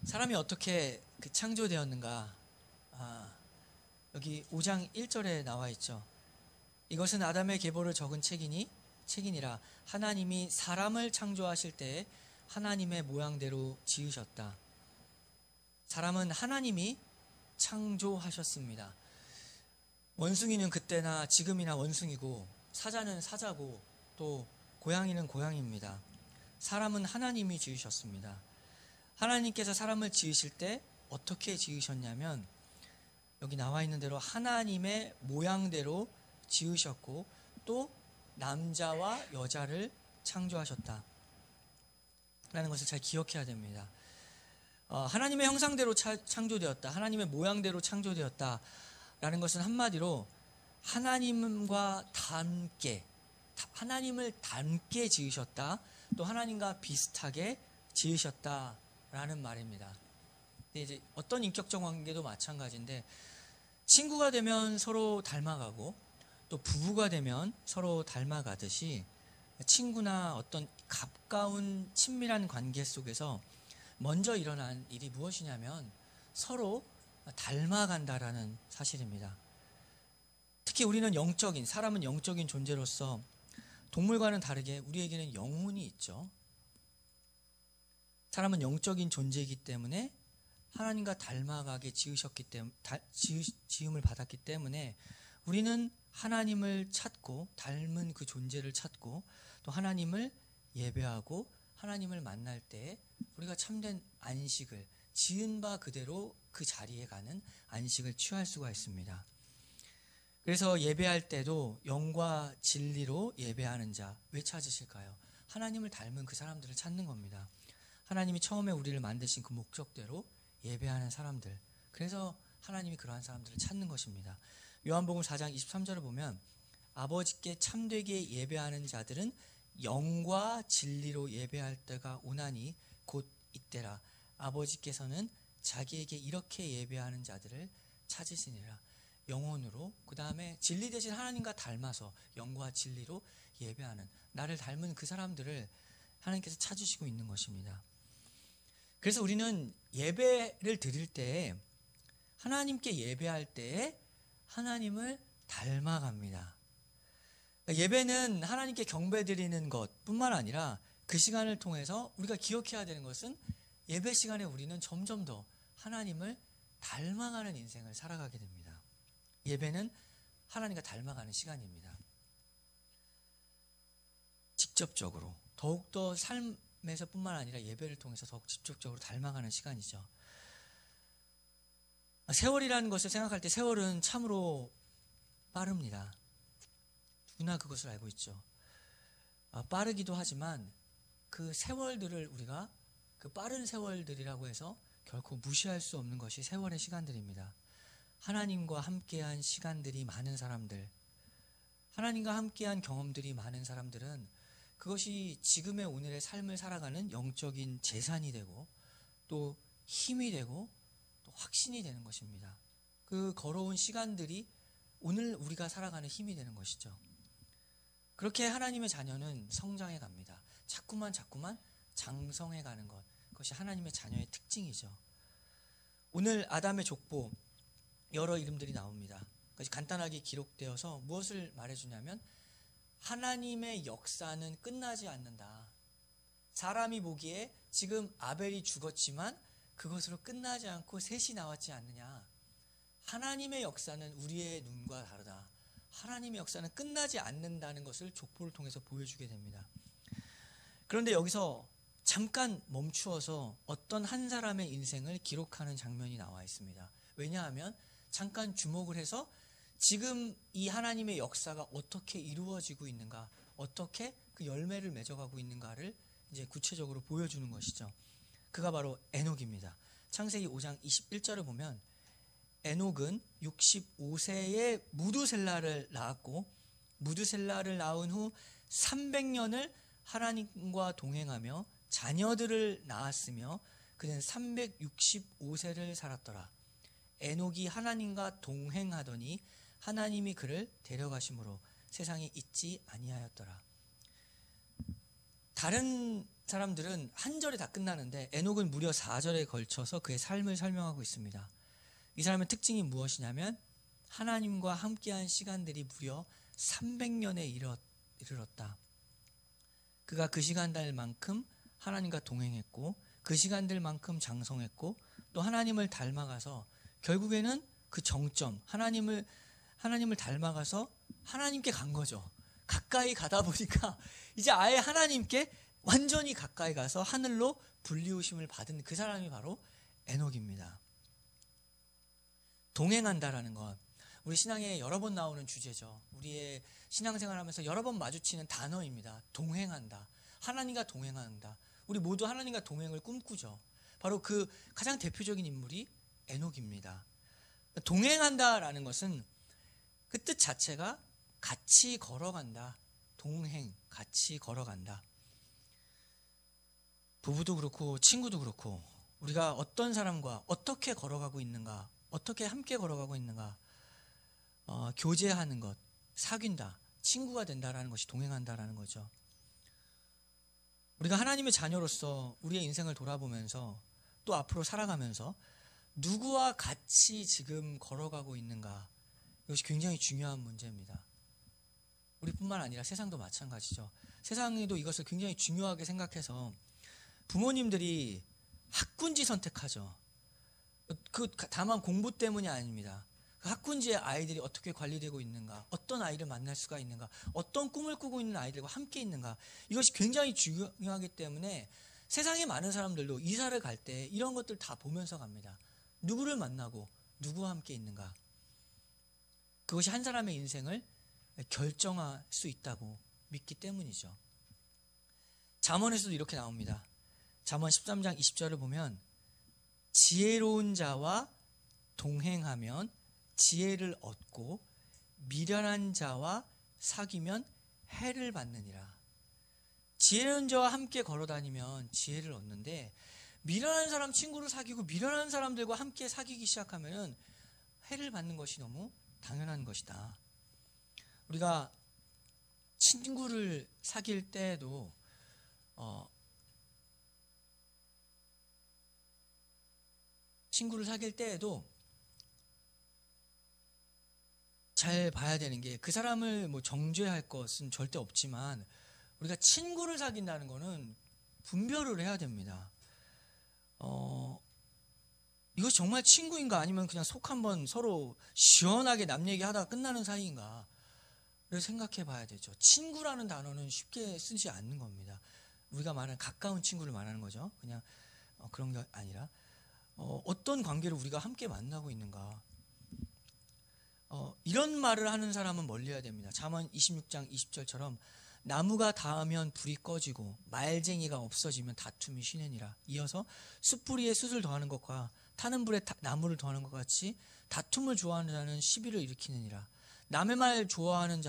사람이 어떻게 창조되었는가? 여기 5장 1절에 나와 있죠. 이것은 아담의 계보를 적은 책이니라. 하나님이 사람을 창조하실 때 하나님의 모양대로 지으셨다. 사람은 하나님이 창조하셨습니다. 원숭이는 그때나 지금이나 원숭이고, 사자는 사자고, 또 고양이는 고양이입니다. 사람은 하나님이 지으셨습니다. 하나님께서 사람을 지으실 때 어떻게 지으셨냐면, 여기 나와 있는 대로 하나님의 모양대로 지으셨고, 또 남자와 여자를 창조하셨다 라는 것을 잘 기억해야 됩니다. 하나님의 형상대로 창조되었다, 하나님의 모양대로 창조되었다 라는 것은 한마디로 하나님과 하나님을 닮게 지으셨다, 또 하나님과 비슷하게 지으셨다 라는 말입니다. 근데 이제 어떤 인격적 관계도 마찬가지인데, 친구가 되면 서로 닮아가고, 또 부부가 되면 서로 닮아가듯이 친구나 어떤 가까운 친밀한 관계 속에서 먼저 일어난 일이 무엇이냐면 서로 닮아간다라는 사실입니다. 특히 우리는 사람은 영적인 존재로서 동물과는 다르게 우리에게는 영혼이 있죠. 사람은 영적인 존재이기 때문에 하나님과 닮아가게 지음을 받았기 때문에 우리는 하나님을 찾고, 닮은 그 존재를 찾고, 또 하나님을 예배하고 하나님을 만날 때 우리가 참된 안식을, 지은 바 그대로 그 자리에 가는 안식을 취할 수가 있습니다. 그래서 예배할 때도 영과 진리로 예배하는 자, 왜 찾으실까요? 하나님을 닮은 그 사람들을 찾는 겁니다. 하나님이 처음에 우리를 만드신 그 목적대로 예배하는 사람들, 그래서 하나님이 그러한 사람들을 찾는 것입니다. 요한복음 4장 23절을 보면, 아버지께 참되게 예배하는 자들은 영과 진리로 예배할 때가 오나니 곧 이때라. 아버지께서는 자기에게 이렇게 예배하는 자들을 찾으시니라. 영혼으로, 그 다음에 진리 대신 하나님과 닮아서 영과 진리로 예배하는, 나를 닮은 그 사람들을 하나님께서 찾으시고 있는 것입니다. 그래서 우리는 예배를 드릴 때, 하나님께 예배할 때에 하나님을 닮아갑니다. 예배는 하나님께 경배드리는 것뿐만 아니라 그 시간을 통해서 우리가 기억해야 되는 것은, 예배 시간에 우리는 점점 더 하나님을 닮아가는 인생을 살아가게 됩니다. 예배는 하나님과 닮아가는 시간입니다. 직접적으로, 더욱더 삶에서뿐만 아니라 예배를 통해서 더욱 직접적으로 닮아가는 시간이죠. 세월이라는 것을 생각할 때 세월은 참으로 빠릅니다. 누구나 그것을 알고 있죠. 빠르기도 하지만 그 세월들을 우리가 그 빠른 세월들이라고 해서 결코 무시할 수 없는 것이 세월의 시간들입니다. 하나님과 함께한 시간들이 많은 사람들, 하나님과 함께한 경험들이 많은 사람들은 그것이 지금의 오늘의 삶을 살아가는 영적인 재산이 되고, 또 힘이 되고, 또 확신이 되는 것입니다. 그 걸어온 시간들이 오늘 우리가 살아가는 힘이 되는 것이죠. 그렇게 하나님의 자녀는 성장해 갑니다. 자꾸만 장성해 가는 것, 그것이 하나님의 자녀의 특징이죠. 오늘 아담의 족보, 여러 이름들이 나옵니다. 그것이 간단하게 기록되어서 무엇을 말해주냐면, 하나님의 역사는 끝나지 않는다. 사람이 보기에 지금 아벨이 죽었지만 그것으로 끝나지 않고 셋이 나왔지 않느냐. 하나님의 역사는 우리의 눈과 다르다. 하나님의 역사는 끝나지 않는다는 것을 족보를 통해서 보여주게 됩니다. 그런데 여기서 잠깐 멈추어서 어떤 한 사람의 인생을 기록하는 장면이 나와 있습니다. 왜냐하면 잠깐 주목을 해서 지금 이 하나님의 역사가 어떻게 이루어지고 있는가, 어떻게 그 열매를 맺어가고 있는가를 이제 구체적으로 보여주는 것이죠. 그가 바로 에녹입니다. 창세기 5장 21절을 보면, 에녹은 65세에 무두셀라를 낳았고, 무두셀라를 낳은 후 300년을 하나님과 동행하며 자녀들을 낳았으며 그는 365세를 살았더라. 에녹이 하나님과 동행하더니 하나님이 그를 데려가심으로 세상에 있지 아니하였더라. 다른 사람들은 한 절에 다 끝나는데 에녹은 무려 4절에 걸쳐서 그의 삶을 설명하고 있습니다. 이 사람의 특징이 무엇이냐면 하나님과 함께한 시간들이 무려 300년에 이르렀다. 그가 그 시간들만큼 하나님과 동행했고 그 시간들만큼 장성했고 또 하나님을 닮아가서 결국에는 그 정점 하나님을 닮아가서 하나님께 간 거죠. 가까이 가다 보니까 이제 아예 하나님께 완전히 가까이 가서 하늘로 불리우심을 받은 그 사람이 바로 에녹입니다. 동행한다라는 것, 우리 신앙에 여러 번 나오는 주제죠. 우리의 신앙생활하면서 여러 번 마주치는 단어입니다. 동행한다. 하나님과 동행한다. 우리 모두 하나님과 동행을 꿈꾸죠. 바로 그 가장 대표적인 인물이 에녹입니다. 동행한다라는 것은 그 뜻 자체가 같이 걸어간다. 동행, 같이 걸어간다. 부부도 그렇고 친구도 그렇고 우리가 어떤 사람과 어떻게 걸어가고 있는가, 어떻게 함께 걸어가고 있는가, 교제하는 것, 사귄다, 친구가 된다라는 것이 동행한다라는 거죠. 우리가 하나님의 자녀로서 우리의 인생을 돌아보면서 또 앞으로 살아가면서 누구와 같이 지금 걸어가고 있는가, 이것이 굉장히 중요한 문제입니다. 우리뿐만 아니라 세상도 마찬가지죠. 세상에도 이것을 굉장히 중요하게 생각해서 부모님들이 학군지 선택하죠. 다만 공부 때문이 아닙니다. 그 학군지의 아이들이 어떻게 관리되고 있는가, 어떤 아이를 만날 수가 있는가, 어떤 꿈을 꾸고 있는 아이들과 함께 있는가, 이것이 굉장히 중요하기 때문에 세상에 많은 사람들도 이사를 갈 때 이런 것들 다 보면서 갑니다. 누구를 만나고 누구와 함께 있는가. 그것이 한 사람의 인생을 결정할 수 있다고 믿기 때문이죠. 잠언에서도 이렇게 나옵니다. 잠언 13장 20절을 보면 지혜로운 자와 동행하면 지혜를 얻고 미련한 자와 사귀면 해를 받느니라. 지혜로운 자와 함께 걸어다니면 지혜를 얻는데 미련한 사람 친구를 사귀고 미련한 사람들과 함께 사귀기 시작하면 해를 받는 것이 너무 당연한 것이다. 우리가 친구를 사귈 때에도 잘 봐야 되는 게, 그 사람을 정죄할 것은 절대 없지만 우리가 친구를 사귄다는 것은 분별을 해야 됩니다. 이것이 정말 친구인가 아니면 그냥 속 한번 서로 시원하게 남 얘기하다가 끝나는 사이인가를 생각해 봐야 되죠. 친구라는 단어는 쉽게 쓰지 않는 겁니다. 우리가 말하는 가까운 친구를 말하는 거죠. 그냥 그런 게 아니라 어떤 관계를 우리가 함께 만나고 있는가. 이런 말을 하는 사람은 멀리해야 됩니다. 잠언 26장 20절처럼 나무가 닿으면 불이 꺼지고 말쟁이가 없어지면 다툼이 쉬느니라. 이어서 숯불위에 숯을 더하는 것과 타는 불에 나무를 더하는 것 같이 다툼을 좋아하는 자는 시비를 일으키느니라. 남의 말 좋아하는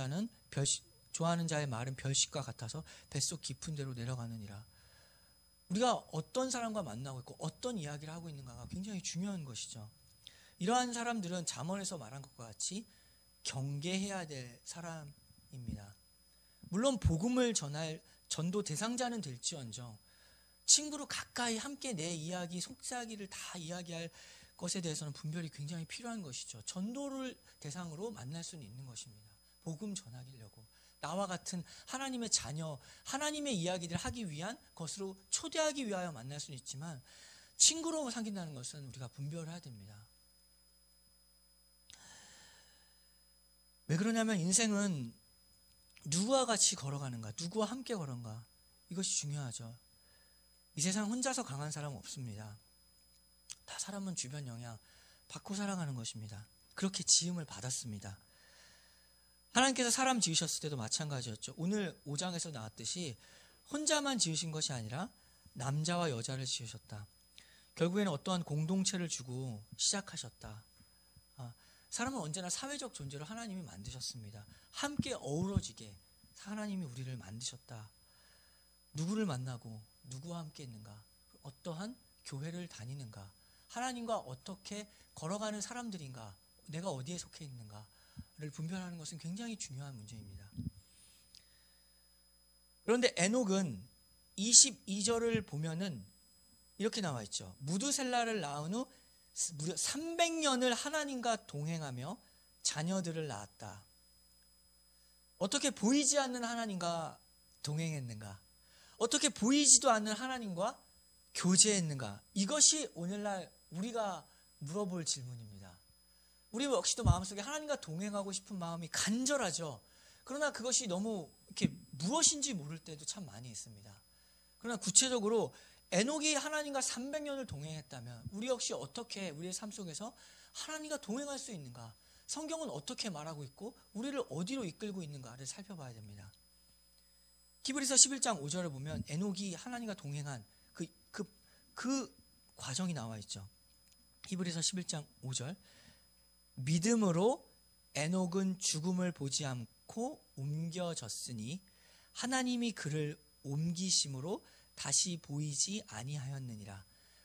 자의 말은 별식과 같아서 뱃속 깊은 데로 내려가느니라. 우리가 어떤 사람과 만나고 있고 어떤 이야기를 하고 있는가가 굉장히 중요한 것이죠. 이러한 사람들은 잠언에서 말한 것과 같이 경계해야 될 사람입니다. 물론 복음을 전할 전도 대상자는 될지언정 친구로 가까이 함께 내 이야기, 속삭이를 다 이야기할 것에 대해서는 분별이 굉장히 필요한 것이죠. 전도를 대상으로 만날 수는 있는 것입니다. 복음 전하려고 나와 같은 하나님의 자녀, 하나님의 이야기를 하기 위한 것으로 초대하기 위하여 만날 수는 있지만 친구로 사귄다는 것은 우리가 분별을 해야 됩니다. 왜 그러냐면 인생은 누구와 같이 걸어가는가, 누구와 함께 걸어가, 이것이 중요하죠. 이 세상 혼자서 강한 사람은 없습니다. 다 사람은 주변 영향 받고 살아가는 것입니다. 그렇게 지음을 받았습니다. 하나님께서 사람 지으셨을 때도 마찬가지였죠. 오늘 5장에서 나왔듯이 혼자만 지으신 것이 아니라 남자와 여자를 지으셨다. 결국에는 어떠한 공동체를 주고 시작하셨다. 사람은 언제나 사회적 존재로 하나님이 만드셨습니다. 함께 어우러지게 하나님이 우리를 만드셨다. 누구를 만나고 누구와 함께 있는가, 어떠한 교회를 다니는가, 하나님과 어떻게 걸어가는 사람들인가, 내가 어디에 속해 있는가를 분별하는 것은 굉장히 중요한 문제입니다. 그런데 에녹은 22절을 보면은 이렇게 나와 있죠. 무두셀라를 낳은 후 무려 300년을 하나님과 동행하며 자녀들을 낳았다. 어떻게 보이지 않는 하나님과 동행했는가? 어떻게 보이지도 않는 하나님과 교제했는가? 이것이 오늘날 우리가 물어볼 질문입니다. 우리 역시도 마음속에 하나님과 동행하고 싶은 마음이 간절하죠. 그러나 그것이 너무 이렇게 무엇인지 모를 때도 참 많이 있습니다. 그러나 구체적으로 에녹이 하나님과 300년을 동행했다면 우리 역시 어떻게 우리의 삶 속에서 하나님과 동행할 수 있는가? 성경은 어떻게 말하고 있고 우리를 어디로 이끌고 있는가를 살펴봐야 됩니다. 히브리서 11장 5절을 보면 에녹이 하나님과 동행한 그 과정이 나와 있죠. 히브리서 11장 5절, 믿음으로 에녹은 죽음을 보지 않고 옮겨졌으니 하나님이 그를 옮기심으로 다시 보이지 아니하였느니라.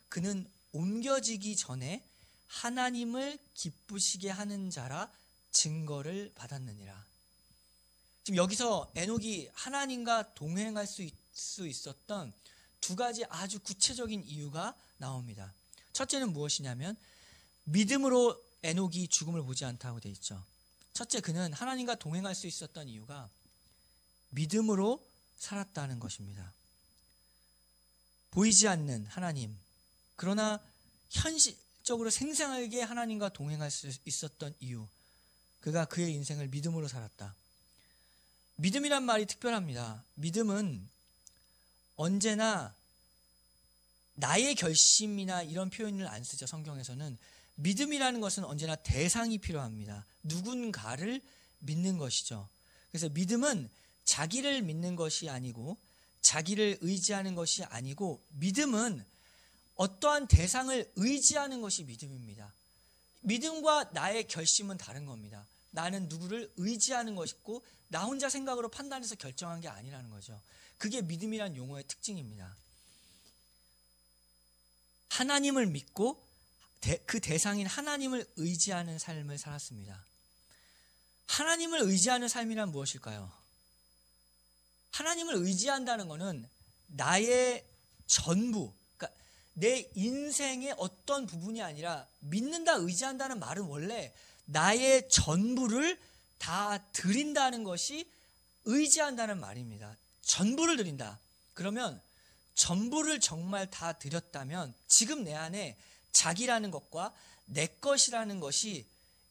그는 옮겨지기 전에 하나님을 기쁘시게 하는 자라 증거를 받았느니라. 지금 여기서 에녹이 하나님과 동행할 수 있었던 두 가지 아주 구체적인 이유가 나옵니다. 첫째는 무엇이냐면 믿음으로 에녹이 죽음을 보지 않다고 되어 있죠. 첫째, 그는 하나님과 동행할 수 있었던 이유가 믿음으로 살았다는 것입니다. 보이지 않는 하나님, 그러나 현실적으로 생생하게 하나님과 동행할 수 있었던 이유, 그가 그의 인생을 믿음으로 살았다. 믿음이란 말이 특별합니다. 믿음은 언제나 나의 결심이나 이런 표현을 안 쓰죠. 성경에서는 믿음이라는 것은 언제나 대상이 필요합니다. 누군가를 믿는 것이죠. 그래서 믿음은 자기를 믿는 것이 아니고 자기를 의지하는 것이 아니고 믿음은 어떠한 대상을 의지하는 것이 믿음입니다. 믿음과 나의 결심은 다른 겁니다. 나는 누구를 의지하는 것이고 나 혼자 생각으로 판단해서 결정한 게 아니라는 거죠. 그게 믿음이란 용어의 특징입니다. 하나님을 믿고 그 대상인 하나님을 의지하는 삶을 살았습니다. 하나님을 의지하는 삶이란 무엇일까요? 하나님을 의지한다는 것은 나의 전부, 그러니까 내 인생의 어떤 부분이 아니라 믿는다, 의지한다는 말은 원래 나의 전부를 다 드린다는 것이 의지한다는 말입니다. 전부를 드린다. 그러면 전부를 정말 다 드렸다면 지금 내 안에 자기라는 것과 내 것이라는 것이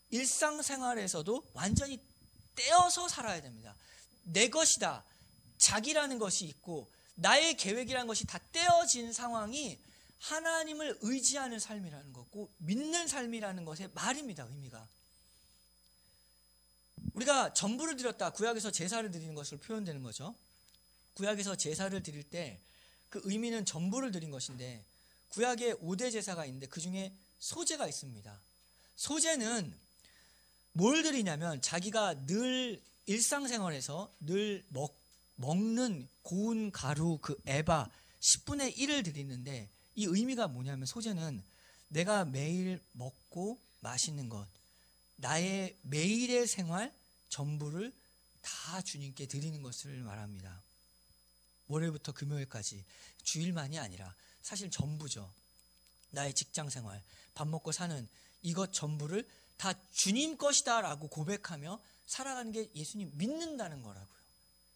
일상생활에서도 완전히 떼어서 살아야 됩니다. 내 것이다. 자기라는 것이 있고 나의 계획이라는 것이 다 떼어진 상황이 하나님을 의지하는 삶이라는 거고 믿는 삶이라는 것의 말입니다. 의미가. 우리가 전부를 드렸다. 구약에서 제사를 드리는 것으로 표현되는 거죠. 구약에서 제사를 드릴 때 그 의미는 전부를 드린 것인데 구약에 5대 제사가 있는데 그 중에 소제가 있습니다. 소제는 뭘 드리냐면 자기가 늘 일상생활에서 늘 먹는 고운 가루 그 에바 10분의 1을 드리는데 이 의미가 뭐냐면 소제는 내가 매일 먹고 마시는 것, 나의 매일의 생활 전부를 다 주님께 드리는 것을 말합니다. 월요일부터 금요일까지 주일만이 아니라 사실 전부죠. 나의 직장생활, 밥 먹고 사는 이것 전부를 다 주님 것이다 라고 고백하며 살아가는 게 예수님 믿는다는 거라고요.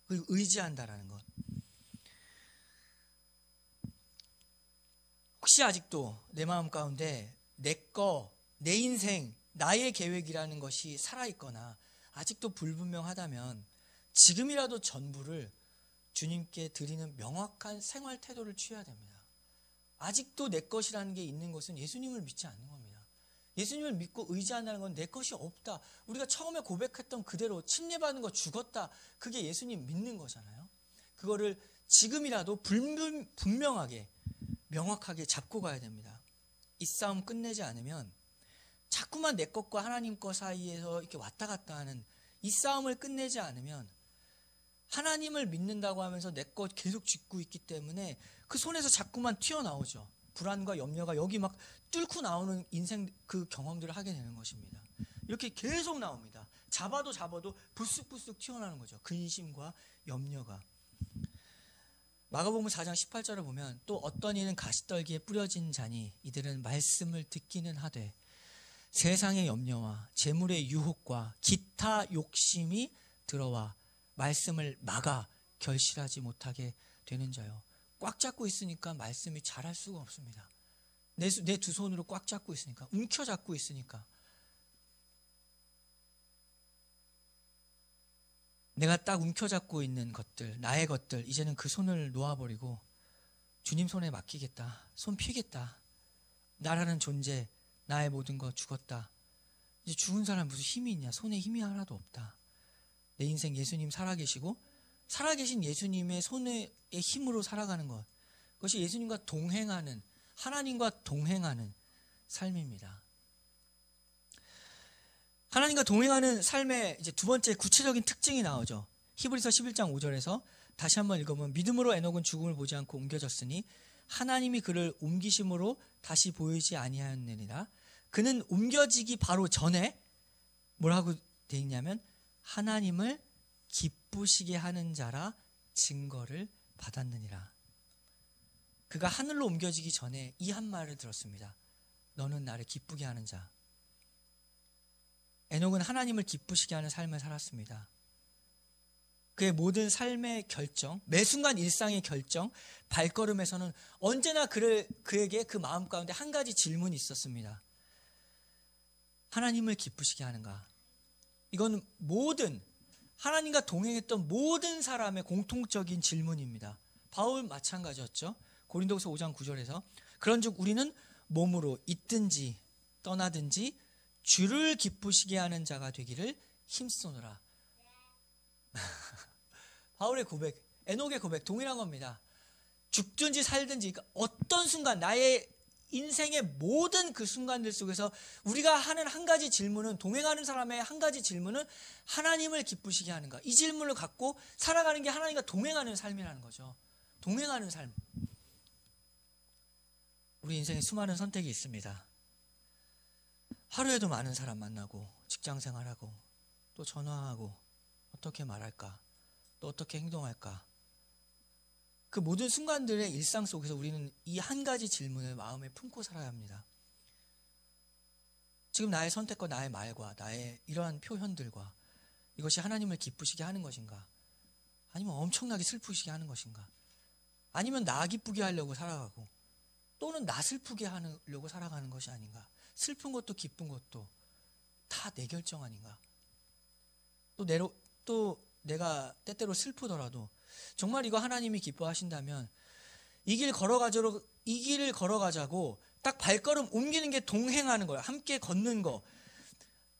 그리고 의지한다라는 것. 혹시 아직도 내 마음 가운데 내 거, 내 인생, 나의 계획이라는 것이 살아있거나 아직도 불분명하다면 지금이라도 전부를 주님께 드리는 명확한 생활 태도를 취해야 됩니다. 아직도 내 것이라는 게 있는 것은 예수님을 믿지 않는 겁니다. 예수님을 믿고 의지한다는 건 내 것이 없다. 우리가 처음에 고백했던 그대로 침례받은 거 죽었다. 그게 예수님 믿는 거잖아요. 그거를 지금이라도 분명하게 명확하게 잡고 가야 됩니다. 이 싸움 끝내지 않으면 자꾸만 내 것과 하나님 것 사이에서 이렇게 왔다 갔다 하는 이 싸움을 끝내지 않으면 하나님을 믿는다고 하면서 내 것 계속 쥐고 있기 때문에 그 손에서 자꾸만 튀어나오죠. 불안과 염려가 여기 막 뚫고 나오는 인생 그 경험들을 하게 되는 것입니다. 이렇게 계속 나옵니다. 잡아도 부쓱부쓱 튀어나오는 거죠. 근심과 염려가. 마가복음 4장 18절을 보면 또 어떤 이는 가시떨기에 뿌려진 자니 이들은 말씀을 듣기는 하되 세상의 염려와 재물의 유혹과 기타 욕심이 들어와 말씀을 막아 결실하지 못하게 되는 자요. 꽉 잡고 있으니까 말씀이 잘할 수가 없습니다. 내 두 손으로 꽉 잡고 있으니까, 움켜잡고 있으니까. 내가 딱 움켜잡고 있는 것들, 나의 것들, 이제는 그 손을 놓아버리고 주님 손에 맡기겠다. 손 피겠다. 나라는 존재, 나의 모든 거 죽었다. 이제 죽은 사람 무슨 힘이 있냐? 손에 힘이 하나도 없다. 내 인생 예수님 살아계시고 살아계신 예수님의 손의 힘으로 살아가는 것, 그것이 예수님과 동행하는, 하나님과 동행하는 삶입니다. 하나님과 동행하는 삶의 이제 두 번째 구체적인 특징이 나오죠. 히브리서 11장 5절에서 다시 한번 읽어보면 믿음으로 에녹은 죽음을 보지 않고 옮겨졌으니 하나님이 그를 옮기심으로 다시 보이지 아니하였느니라. 그는 옮겨지기 바로 전에 뭐라고 돼 있냐면 하나님을 기쁘시게 하는 자라 증거를 받았느니라. 그가 하늘로 옮겨지기 전에 이 한 말을 들었습니다. 너는 나를 기쁘게 하는 자. 에녹은 하나님을 기쁘시게 하는 삶을 살았습니다. 그의 모든 삶의 결정, 매 순간 일상의 결정, 발걸음에서는 언제나 그에게 그 마음 가운데 한 가지 질문이 있었습니다. 하나님을 기쁘시게 하는가? 이건 하나님과 동행했던 모든 사람의 공통적인 질문입니다. 바울 마찬가지였죠. 고린도후서 5장 9절에서 그런즉 우리는 몸으로 있든지 떠나든지 주를 기쁘시게 하는 자가 되기를 힘쓰노라. 바울의 고백, 에녹의 고백 동일한 겁니다. 죽든지 살든지, 그러니까 어떤 순간, 나의 인생의 모든 그 순간들 속에서 우리가 하는 한 가지 질문은, 동행하는 사람의 한 가지 질문은 하나님을 기쁘시게 하는가. 이 질문을 갖고 살아가는 게 하나님과 동행하는 삶이라는 거죠. 동행하는 삶. 우리 인생에 수많은 선택이 있습니다. 하루에도 많은 사람 만나고 직장생활하고 또 전화하고 어떻게 말할까, 또 어떻게 행동할까. 그 모든 순간들의 일상 속에서 우리는 이 한 가지 질문을 마음에 품고 살아야 합니다. 지금 나의 선택과 나의 말과 나의 이러한 표현들과 이것이 하나님을 기쁘시게 하는 것인가, 아니면 엄청나게 슬프시게 하는 것인가, 아니면 나 기쁘게 하려고 살아가고 또는 나 슬프게 하려고 살아가는 것이 아닌가. 슬픈 것도 기쁜 것도 다 내 결정 아닌가. 또 내가 때때로 슬프더라도 정말 이거 하나님이 기뻐하신다면 이 길을 걸어가자고 딱 발걸음 옮기는 게 동행하는 거예요. 함께 걷는 거.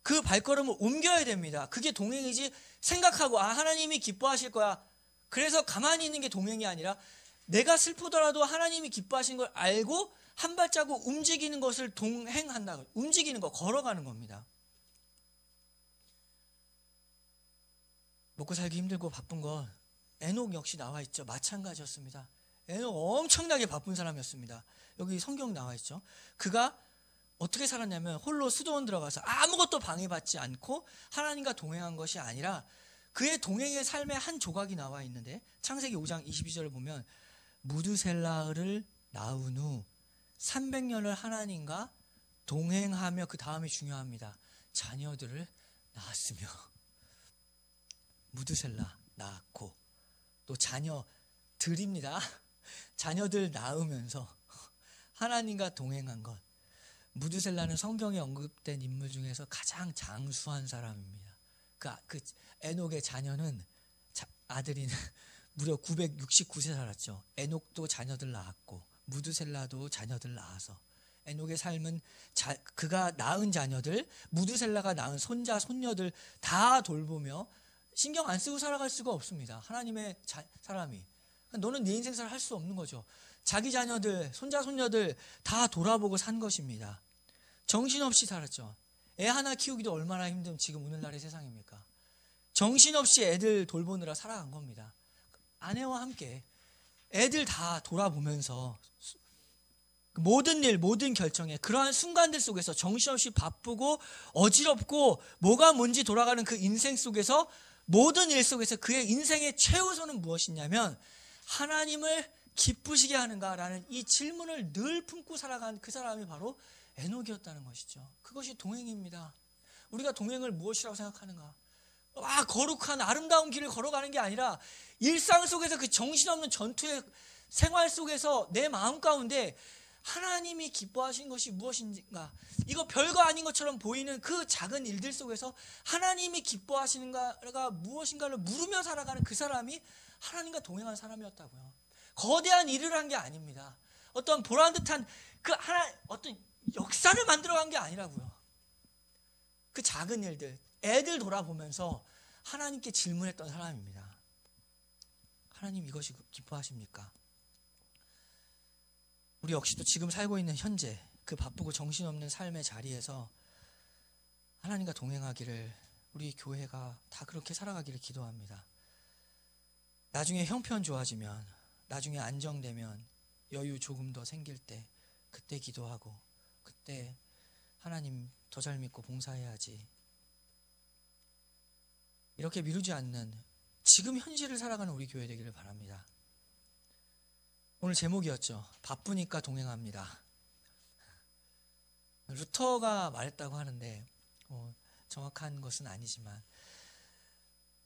그 발걸음을 옮겨야 됩니다. 그게 동행이지, 생각하고 하나님이 기뻐하실 거야, 그래서 가만히 있는 게 동행이 아니라 내가 슬프더라도 하나님이 기뻐하신 걸 알고 한 발자국 움직이는 것을 동행한다. 움직이는 거, 걸어가는 겁니다. 먹고 살기 힘들고 바쁜 건 에녹 역시 나와 있죠. 마찬가지였습니다. 에녹 엄청나게 바쁜 사람이었습니다. 여기 성경 나와 있죠. 그가 어떻게 살았냐면 홀로 수도원 들어가서 아무것도 방해받지 않고 하나님과 동행한 것이 아니라 그의 동행의 삶의 한 조각이 나와 있는데, 창세기 5장 22절을 보면 무드셀라를 낳은 후 300년을 하나님과 동행하며, 그 다음이 중요합니다, 자녀들을 낳았으며. 무드셀라 낳았고 또 자녀들입니다. 자녀들 낳으면서 하나님과 동행한 것. 무드셀라는 성경에 언급된 인물 중에서 가장 장수한 사람입니다. 그 에녹의 자녀는, 아들이 무려 969세 살았죠. 에녹도 자녀들 낳았고 무드셀라도 자녀들 낳아서 에녹의 삶은 그가 낳은 자녀들, 무드셀라가 낳은 손자 손녀들 다 돌보며 신경 안 쓰고 살아갈 수가 없습니다. 하나님의 사람이. 너는 네 인생사를 할 수 없는 거죠. 자기 자녀들, 손자 손녀들 다 돌아보고 산 것입니다. 정신없이 살았죠. 애 하나 키우기도 얼마나 힘든 지금 오늘날의 세상입니까? 정신없이 애들 돌보느라 살아간 겁니다. 아내와 함께 애들 다 돌아보면서 모든 일, 모든 결정에 그러한 순간들 속에서 정신없이 바쁘고 어지럽고 뭐가 뭔지 돌아가는 그 인생 속에서, 모든 일 속에서 그의 인생의 최우선은 무엇이냐면 하나님을 기쁘시게 하는가라는 이 질문을 늘 품고 살아간 그 사람이 바로 에녹이었다는 것이죠. 그것이 동행입니다. 우리가 동행을 무엇이라고 생각하는가? 거룩한 아름다운 길을 걸어가는 게 아니라 일상 속에서 그 정신없는 전투의 생활 속에서 내 마음 가운데 하나님이 기뻐하신 것이 무엇인가? 이거 별거 아닌 것처럼 보이는 그 작은 일들 속에서 하나님이 기뻐하시는가가 무엇인가를 물으며 살아가는 그 사람이 하나님과 동행한 사람이었다고요. 거대한 일을 한 게 아닙니다. 어떤 보란듯한 어떤 역사를 만들어간 게 아니라고요. 그 작은 일들, 애들 돌아보면서 하나님께 질문했던 사람입니다. 하나님 이것이 기뻐하십니까? 우리 역시도 지금 살고 있는 현재 그 바쁘고 정신없는 삶의 자리에서 하나님과 동행하기를 우리 교회가 다 그렇게 살아가기를 기도합니다. 나중에 형편 좋아지면, 나중에 안정되면, 여유 조금 더 생길 때 그때 기도하고 그때 하나님 더 잘 믿고 봉사해야지. 이렇게 미루지 않는 지금 현실을 살아가는 우리 교회 되기를 바랍니다. 오늘 제목이었죠. 바쁘니까 동행합니다. 루터가 말했다고 하는데 정확한 것은 아니지만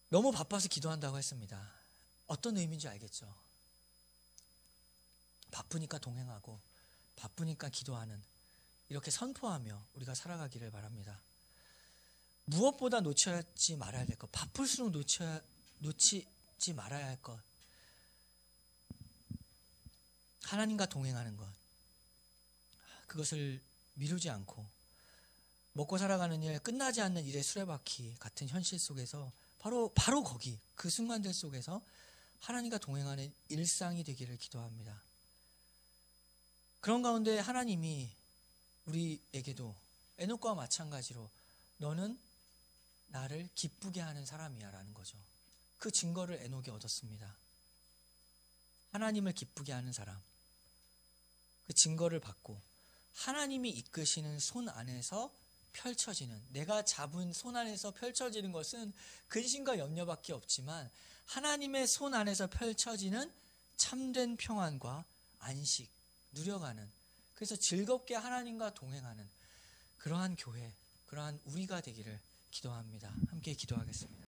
너무 바빠서 기도한다고 했습니다. 어떤 의미인지 알겠죠? 바쁘니까 동행하고 바쁘니까 기도하는, 이렇게 선포하며 우리가 살아가기를 바랍니다. 무엇보다 놓치지 말아야 될 것, 바쁠수록 놓치지 말아야 할 것, 하나님과 동행하는 것, 그것을 미루지 않고 먹고 살아가는 일, 끝나지 않는 일의 수레바퀴 같은 현실 속에서 바로 거기 그 순간들 속에서 하나님과 동행하는 일상이 되기를 기도합니다. 그런 가운데 하나님이 우리에게도 에녹과 마찬가지로 너는 나를 기쁘게 하는 사람이야 라는 거죠. 그 증거를 에녹이 얻었습니다. 하나님을 기쁘게 하는 사람, 그 증거를 받고 하나님이 이끄시는 손 안에서 펼쳐지는, 내가 잡은 손 안에서 펼쳐지는 것은 근심과 염려밖에 없지만 하나님의 손 안에서 펼쳐지는 참된 평안과 안식 누려가는, 그래서 즐겁게 하나님과 동행하는 그러한 교회, 그러한 우리가 되기를 기도합니다. 함께 기도하겠습니다.